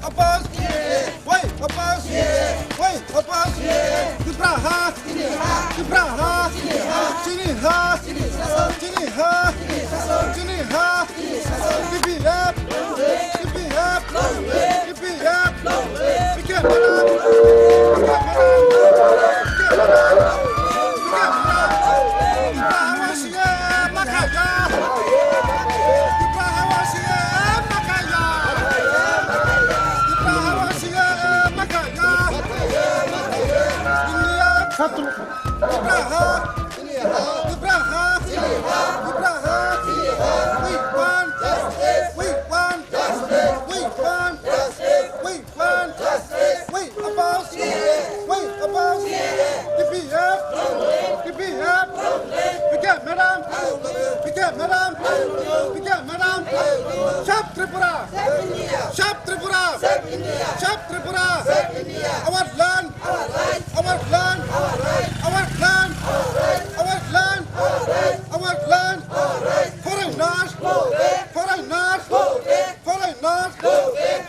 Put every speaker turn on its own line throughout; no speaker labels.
Abbas, wait, Abbas, wait, Abbas, Ibraha, Ibraha, Jiniha, Jiniha, Jiniha, DPF, DPF, DPF, Bikin Madam, Satu. Ibraha. Ibraha. Ibraha. We want justice. We want justice. We want justice. We want justice. We Abbas. We Abbas. DPF. DPF. Bikin Madam. Bikin Madam. Bikin Madam. Shab Tripura. Shab Tripura. Shab Tripura. Our land. Our land. Our land, our land, our land, foreigners, foreigners, foreigners,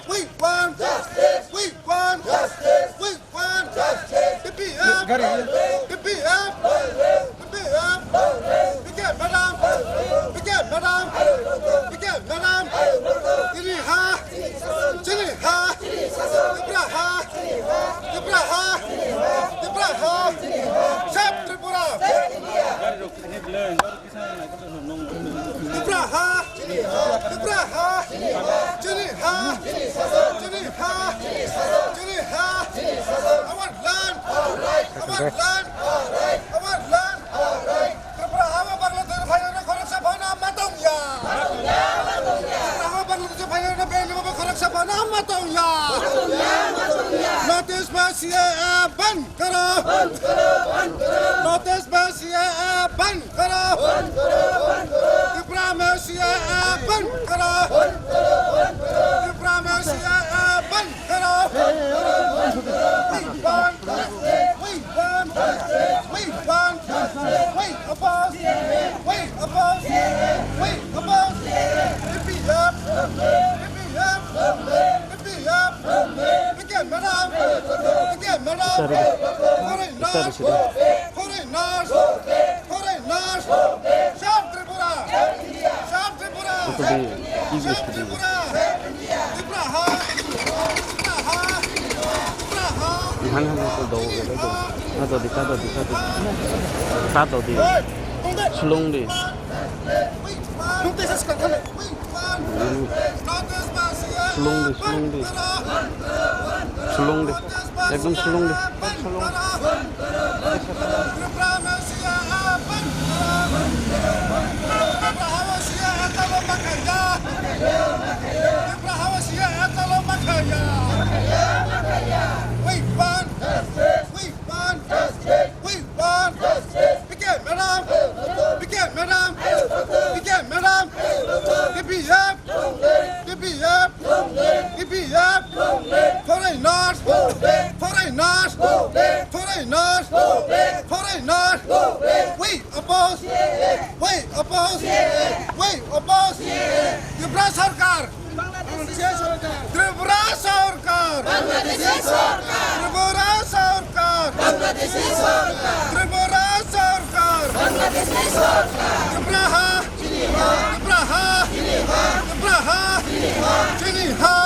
we want justice, we want justice, we want justice, DPF, DPF, DPF, Bikin Madam, Bikin Madam, Bikin Madam, Jiniha, Jiniha, Ibraha, Ibraha, Ibraha, Shab Tripura, Ibraha, Ibraha, Jiniha, Jiniha, Jiniha, our land, our land, our land, Tripura hawa Bangladesh bhaiera khorok sabana matong ya, hawa Bangladesh bhaiera beli baba khorok sabana matong ya, notice basiye बंद करो notice में CAA बंद करो त्रिपुरा में CAA बंद करो त्रिपुरा में CAA बंद करो we want justice we want justice we want justice wait Abbas wait Abbas wait Abbas DPF DPF DPF Bikin Madam Bikin Madam foreigners foreigners foreigners Shab Tripura Shab Tripura Shab Tripura Ibraha Ibraha Ibraha
hắn có đồ cái đồ nó đồ đi ta đồ đi ta đồ ta đồ đi slung đi
Nung tesa sekarang
slung đi slung đi slung đi एकदम slung đi slung
we want justice we want justice we want justice Bikin Madam Bikin Madam Bikin Madam DPF DPF DPF foreigners foreigners foreigners foreigners we oppose we oppose we oppose Tripura Sarkar Tripura Sarkar
Bangladeshi Sarkar
Tripura Sarkar
Bangladeshi Sarkar
Tripura Sarkar
Bangladeshi Sarkar
Ibraha Ibraha Ibraha Jiniha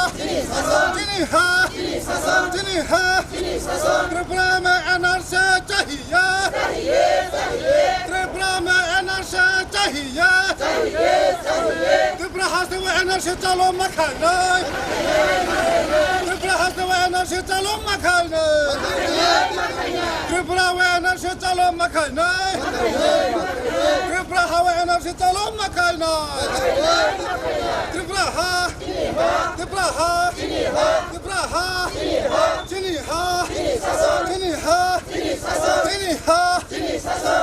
Jiniha Jiniha Tripura में NRC चाहिए त्रिपुरा में NRC चाहिए त्रिपुरा हाथ में NRC चलो मखाने त्रिपुरा हाथ में एनआरसी चलो मखाने त्रिपुरा में एनआरसी चलो मखाने त्रिपुरा हवा एनआरसी चलो मखाने त्रिपुरा हा त्रिपुरा हा त्रिपुरा हा Jiniha Jiniha Jiniha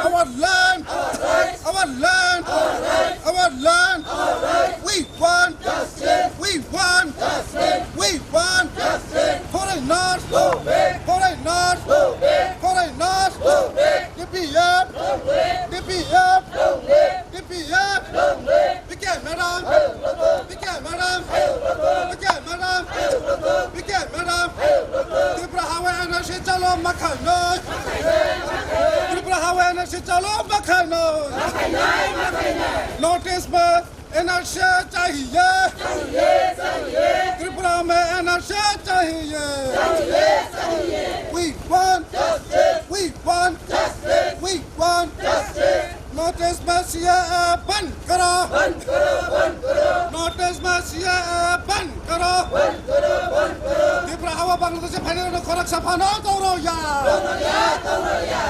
our land our land our land we want justice we want justice we want justice foreigners foreigners foreigners DPF DPF DPF Bikin Madam Bikin Madam Bikin Madam Notice में energy चाहिए त्रिपुरा में energy चाहिए We want Notice में CAA बंद करो Notice में CAA बंद करो त्रिपुरा हवा बांग्लादेश फाइनल में खरक सफाना दौड़ो या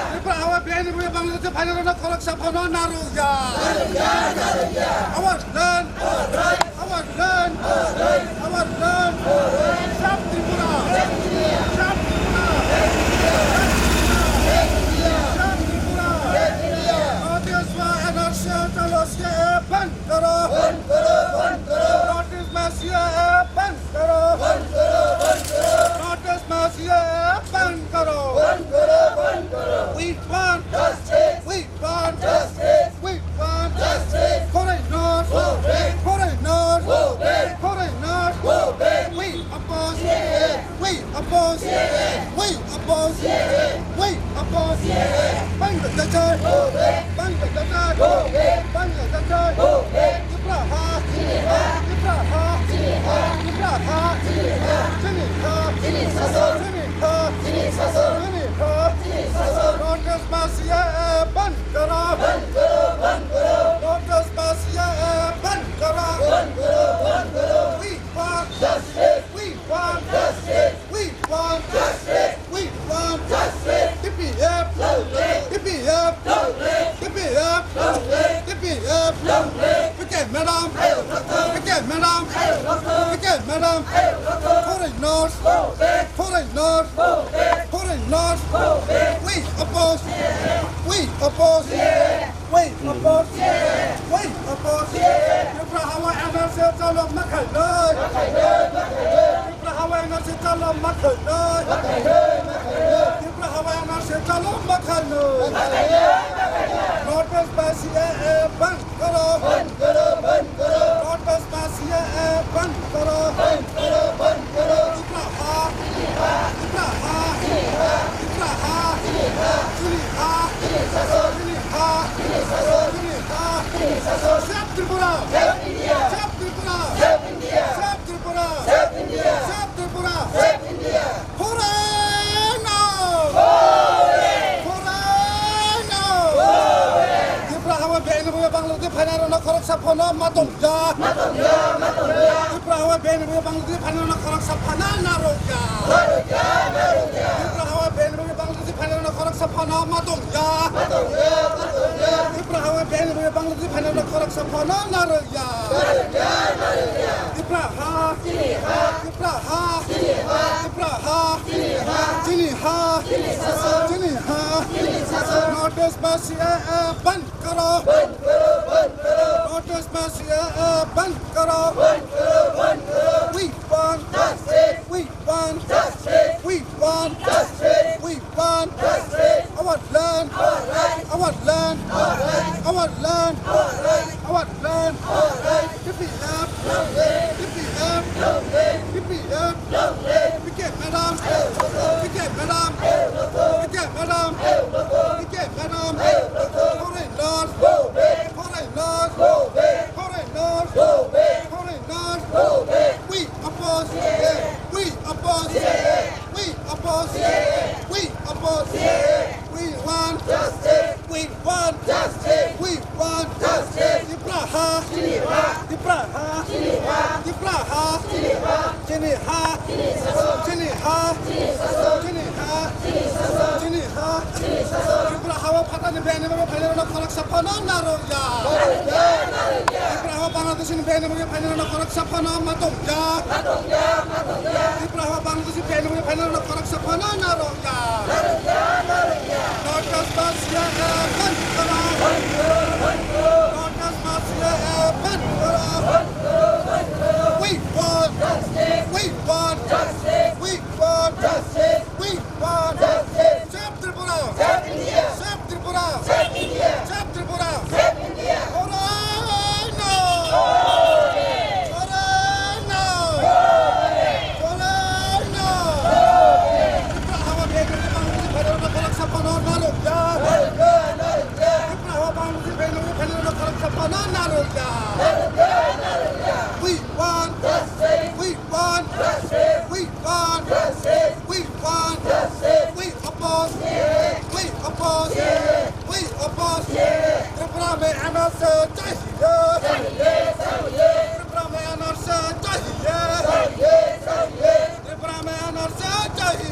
त्रिपुरा हवा बेन में बांग्लादेश फाइनल में खरक सफाना नारो या Our land Shab Tripura Shab Tripura Notice में एनर्जी चलो CAA बंद करो Notice में CAA बंद करो Notice में CAA बंद करो We want We oppose Bangladesh NRC चाहिए त्रिपुरा में NRC चाहिए त्रिपुरा में NRC चाहिए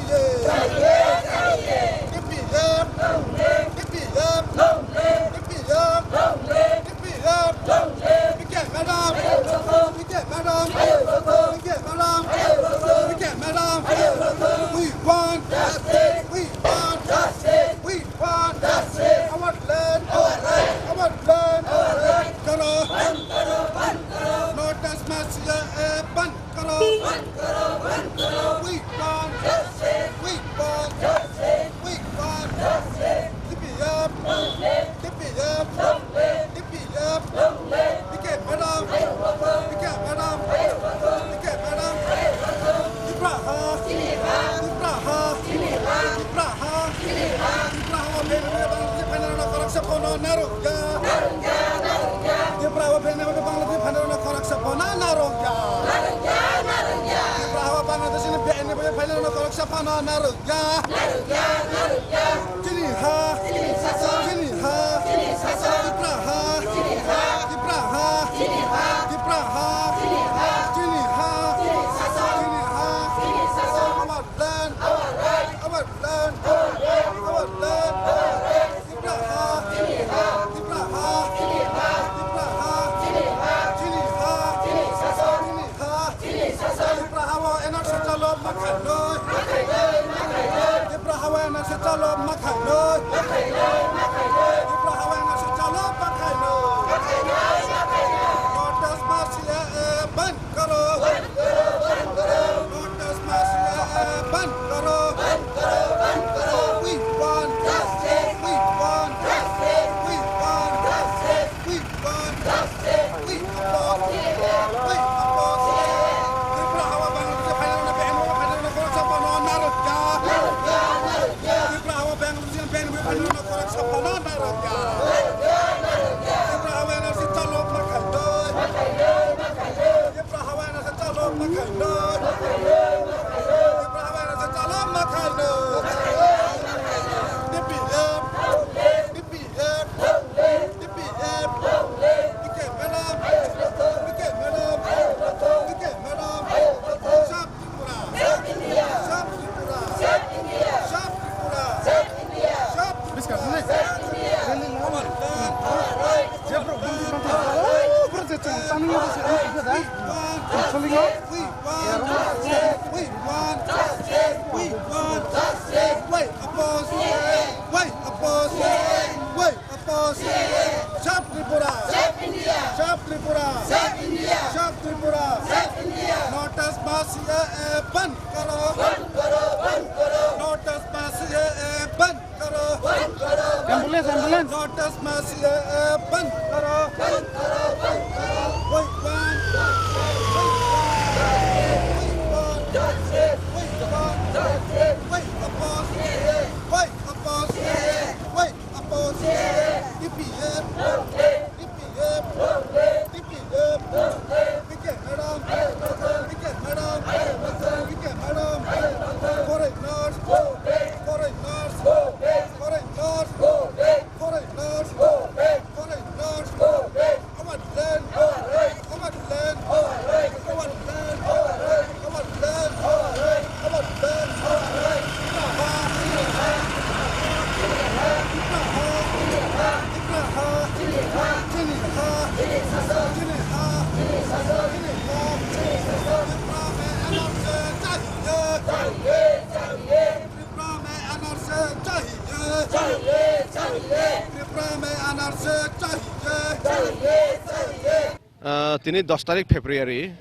Tini 10 tarik February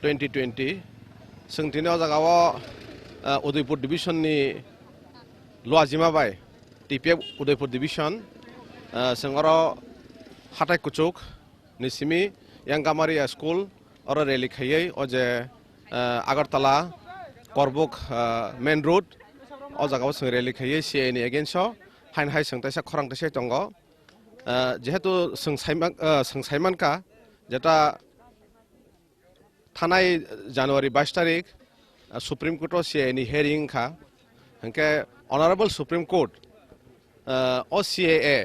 2020 sing tini ojagawo Udaipur division ni Luazima bai TPF Udaipur division singoro hatai kuchuk ni simi yang Gamaria school oro rally khayai oje Agartala Korbuk main road ojagawo sing rally khayai CA ni against hain hai sing taisa khorang taisa tongo jehetu sing saiman ka যেটা থানায় জানুয়ারি 22 তারিখ supreme কোর্টও সিএনি hearing খা হংকে honourable supreme court ও CAA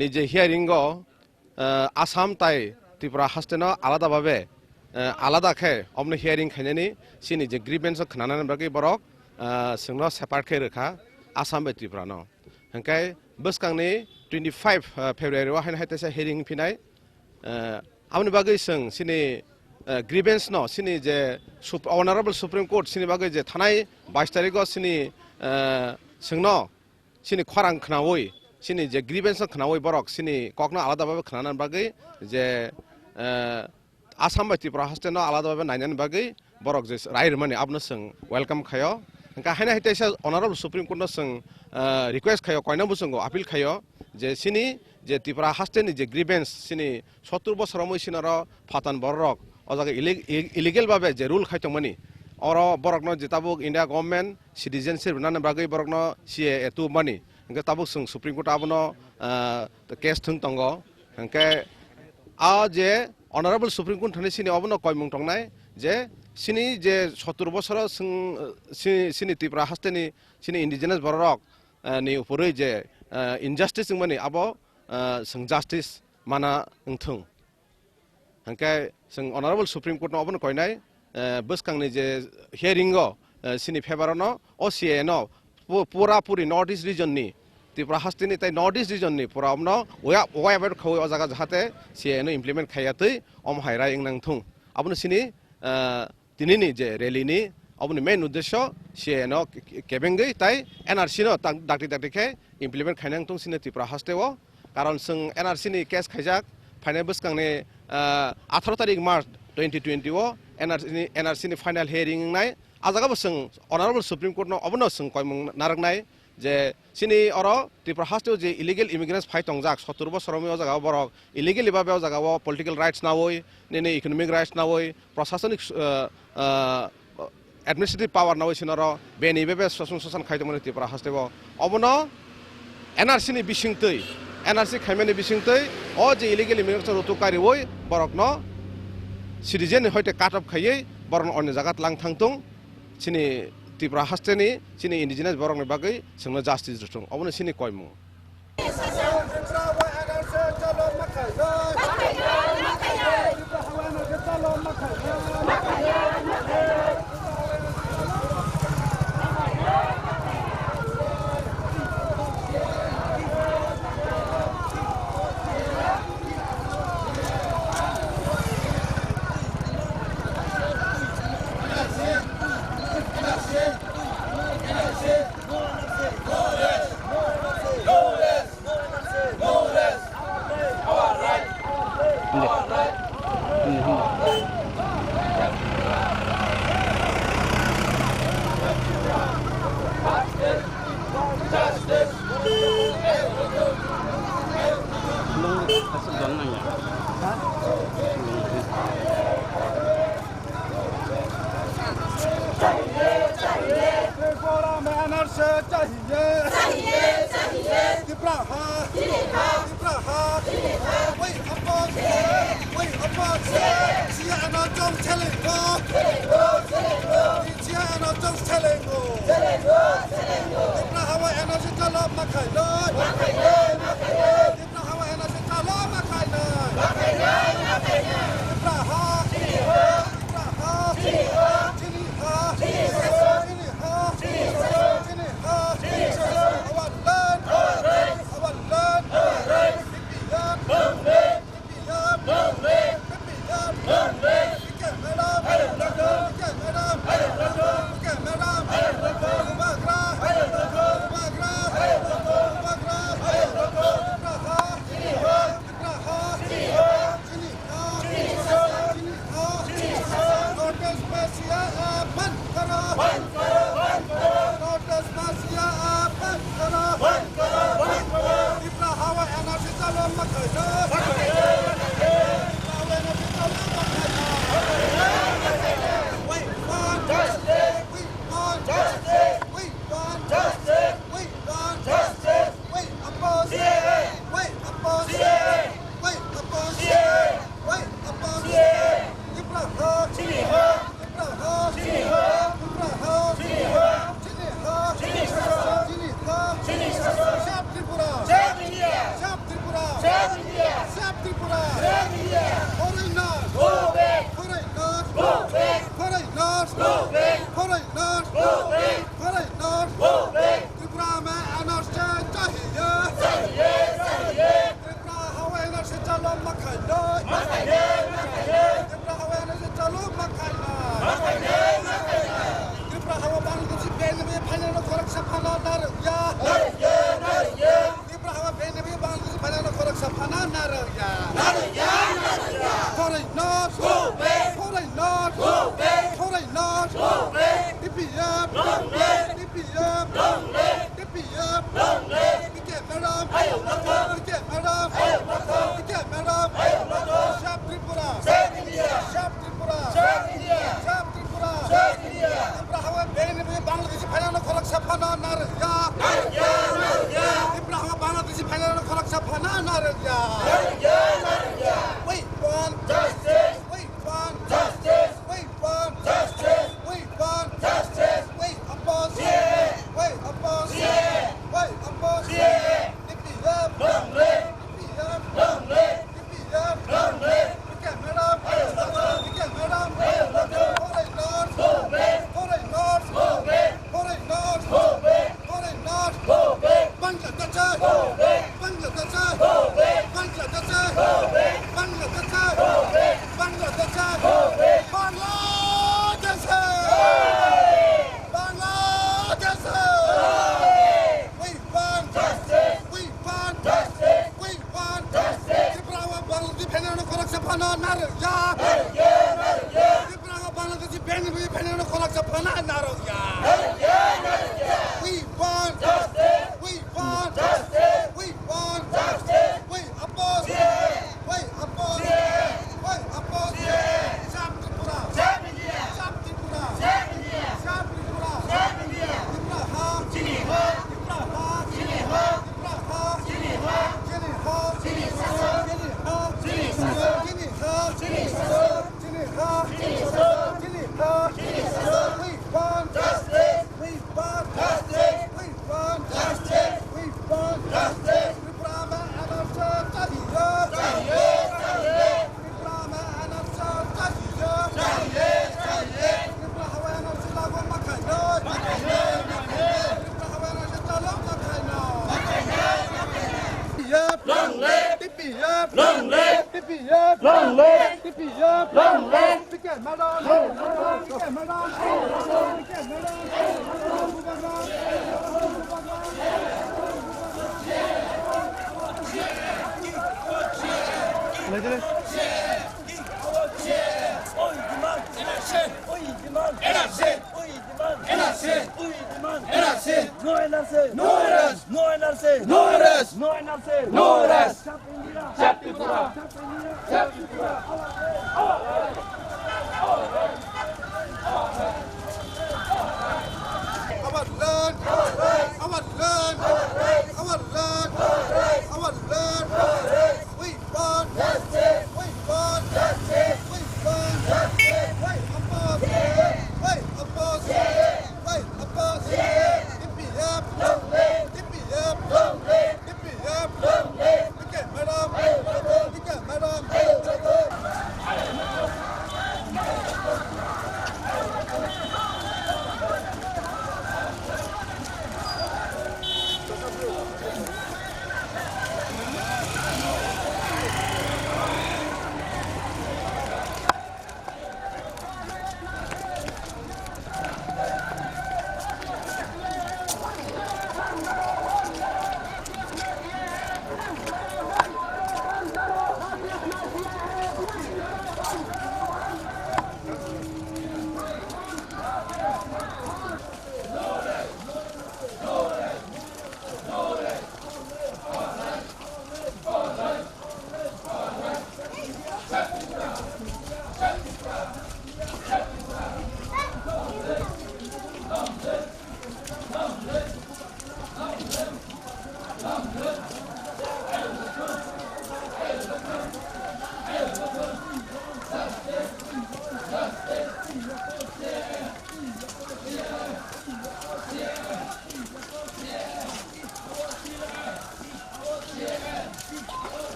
নিজে hearing Assam তাই ত্রিপুরা হাস্টেন আলাদাভাবে আলাদাকে অমনি hearing খাইনানি সিনি যে grievance খানানাनै বাকি বরক जोंनो सेपारेट खे रोखा आसाम बाय त्रिपुरा न हंखाय बसखांनि 25 फेब्रुवारि हायन हायतासा हियरिं फिनाय आमनि बागै जों सिनि ग्रिभेन्स न सिनि जे अनारेबल सुप्रीम कोर्ट सिनि बागै जे थानाय 22 तारिखआव सिनि जोंनो सिनि खरां खनावै सिनि जे ग्रिभेन्स खनावै बरक सिनि ककना आलादाबाबो खनानानै बागै जे आसाम बाय त्रिपुरा हास्टेन आलादाबाबो नायनानै बागै बरक जे रायरमानि आबनो जों वेलकाम खायो हायना हायतासा अनारेबल सुप्रीम कोर्ट जों रिक्वेस्ट खायो कयना बुसंगो आपिल खायो जे सिनि जे त्रिपुरा हास्टेन जे ग्रिभेन्स सिनि 70 बोसोराव मैसिनार फातान बरक अजागे इलिगेल भाबे जे रुल खायतमनि और बरकनो जे ताबुक इंडिया गवर्नमेंट सिटिजेनशिप नानै बागै बरकनो सीए टू मानि हंके ताबुक जों सुप्रीम कोर्ट आबनो केस थुं तंगो हंके आ जे अनारेबल सुप्रीम कोर्ट थानाय सिनि अबनो कयमुं तंनाय जे सिनि जे 70 बोसोराव सिनि त्रिपुरा हास्टेनि सिनि इंडिजिनास बरक नि उपरै जे इनजास्टिस माने आबो जों जास्टिस माना ओंथों हंके जों अनारेबल सुप्रीम कोर्ट अबनो कयनाय बसखांनि जे हियरिं सिनि फेभारावनो ओसीए न पूरा पूरी नॉर्थ ईस्ट रिजननि त्रिपुरा हास्टेनि ताई नॉर्थ ईस्ट रिजननि पूरा अमनो ओयाबेट खौ अजागा जाहाते सीए नो इमप्लिमेंट खायातै अम हायरा इंनांथुं अबनो सिनि दिनैनि जे रैलीनि अबनि मेन उद्देश्य सीए नो केबेंगै ताई एनआरसी नो दाक्ति दाक्तिखे इमप्लिमेंट खायनांथुं सिनि त्रिपुरा हास्टेव कारण जों एनआरसी नि केस खायजाक फाइनाल बसखांनि 18 तारिख मार्च 2020 एनआरसी नि फाइनाल हियरिं नाय आजागाबो जों अनारेबल सुप्रीम कोर्ट नो अबनो जों कयमुं नारगनाय जे सिनि अर त्रिपुरा हास्टेव जे इलिगेल इमिग्रेंट्स फाइ तंजाक 70 बोसोराव जागा बरक इलिगेल बाबे जागाव पॉलिटिकल राइट्स नावै निने इकोनॉमिक राइट्स नावै प्रशासनिक एडमिनिस्ट्रेटिव पावर नावै सिनर बेनि बेबे शासन खायदोंमोन त्रिपुरा हास्टेव अबनो एनआरसी नि बिसिंतै एनआरसी खायमानि बिसिंतै अ जे इलिगेल इमिग्रेंट्स रुतुकारि वै बरकनो सिटिजेन हयते काट अफ खायै बरन अन्य जागात लां थांथुं सिनि त्रिपुरा हास्टेनि सिनि इंडिजिनास बरकनि बागै जोंनो जास्टिस रुथुं अबनो सिनि कयमु
foreigners, Tripura में अनार्से चाहिए, Tripura हवाई से चलो मखाना, Tripura हवाई से चलो मखाना, Tripura हवा बांग्लादेशी बैंड में फैले न खरक सफाना नरया, Tripura हवा बैंड में बांग्लादेशी फैले न खरक सफाना नरया, foreigners, DPF, Shab Tripura, Tripura hawa bene be Bangladeshi phailano kholak saphana narya, Tripura hawa Bangladeshi phailano kholak saphana narya. We want justice. We want justice. We want justice. We want justice. We oppose. We oppose. We oppose. DPF,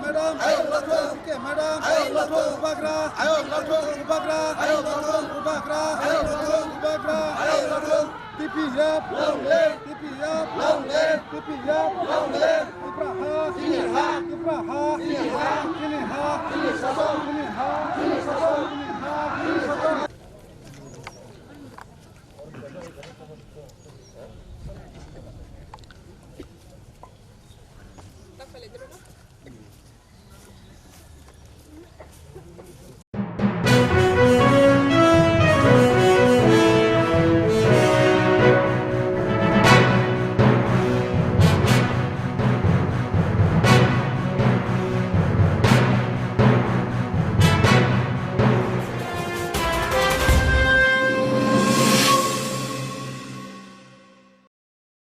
Madam, okay, madam, Ubagra, Ubagra, TP up, TP up, TP up, Ibraha, Ibraha, Ibraha,